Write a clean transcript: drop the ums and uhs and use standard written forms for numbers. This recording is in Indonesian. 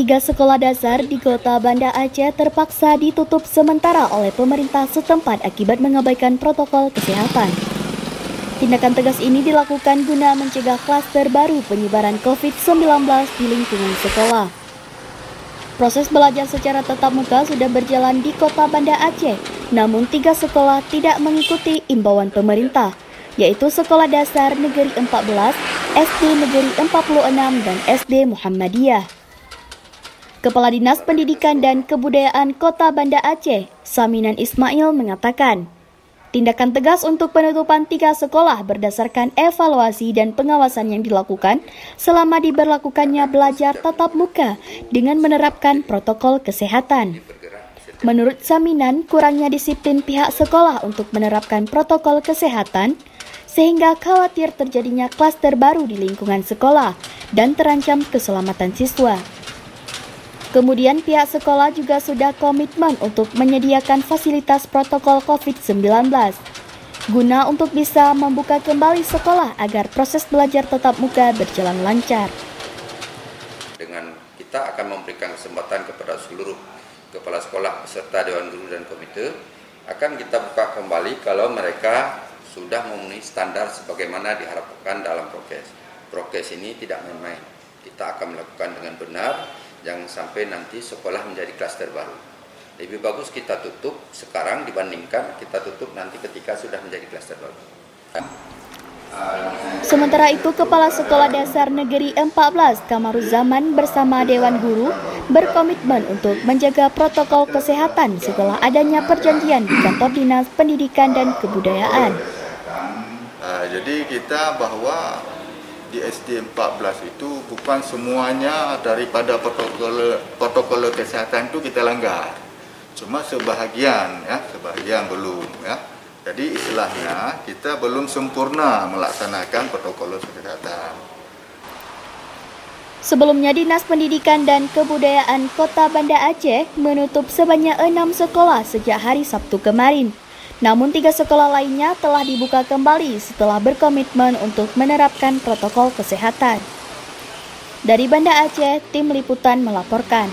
3 sekolah dasar di kota Banda Aceh terpaksa ditutup sementara oleh pemerintah setempat akibat mengabaikan protokol kesehatan. Tindakan tegas ini dilakukan guna mencegah klaster baru penyebaran COVID-19 di lingkungan sekolah. Proses belajar secara tatap muka sudah berjalan di kota Banda Aceh, namun 3 sekolah tidak mengikuti imbauan pemerintah, yaitu Sekolah Dasar Negeri 14, SD Negeri 46, dan SD Muhammadiyah. Kepala Dinas Pendidikan dan Kebudayaan Kota Banda Aceh, Saminan Ismail mengatakan, tindakan tegas untuk penutupan 3 sekolah berdasarkan evaluasi dan pengawasan yang dilakukan selama diberlakukannya belajar tatap muka dengan menerapkan protokol kesehatan. Menurut Saminan, kurangnya disiplin pihak sekolah untuk menerapkan protokol kesehatan sehingga khawatir terjadinya klaster baru di lingkungan sekolah dan terancam keselamatan siswa. Kemudian pihak sekolah juga sudah komitmen untuk menyediakan fasilitas protokol COVID-19 guna untuk bisa membuka kembali sekolah agar proses belajar tatap muka berjalan lancar. Dengan kita akan memberikan kesempatan kepada seluruh kepala sekolah beserta Dewan Guru dan Komite akan kita buka kembali kalau mereka sudah memenuhi standar sebagaimana diharapkan dalam prokes. Prokes ini tidak main-main. Kita akan melakukan dengan benar. Jangan sampai nanti sekolah menjadi klaster baru. Lebih bagus kita tutup sekarang dibandingkan kita tutup nanti ketika sudah menjadi klaster baru. Sementara itu, Kepala Sekolah Dasar Negeri 14 Kamaruzaman bersama Dewan Guru berkomitmen untuk menjaga protokol kesehatan setelah adanya perjanjian di Kantor Dinas Pendidikan dan Kebudayaan. Jadi kita bahwa di SD 14 itu bukan semuanya daripada protokol kesehatan itu kita langgar. Cuma sebahagian belum ya. Jadi istilahnya kita belum sempurna melaksanakan protokol kesehatan. Sebelumnya Dinas Pendidikan dan Kebudayaan Kota Banda Aceh menutup sebanyak 6 sekolah sejak hari Sabtu kemarin. Namun 3 sekolah lainnya telah dibuka kembali setelah berkomitmen untuk menerapkan protokol kesehatan. Dari Banda Aceh, tim liputan melaporkan.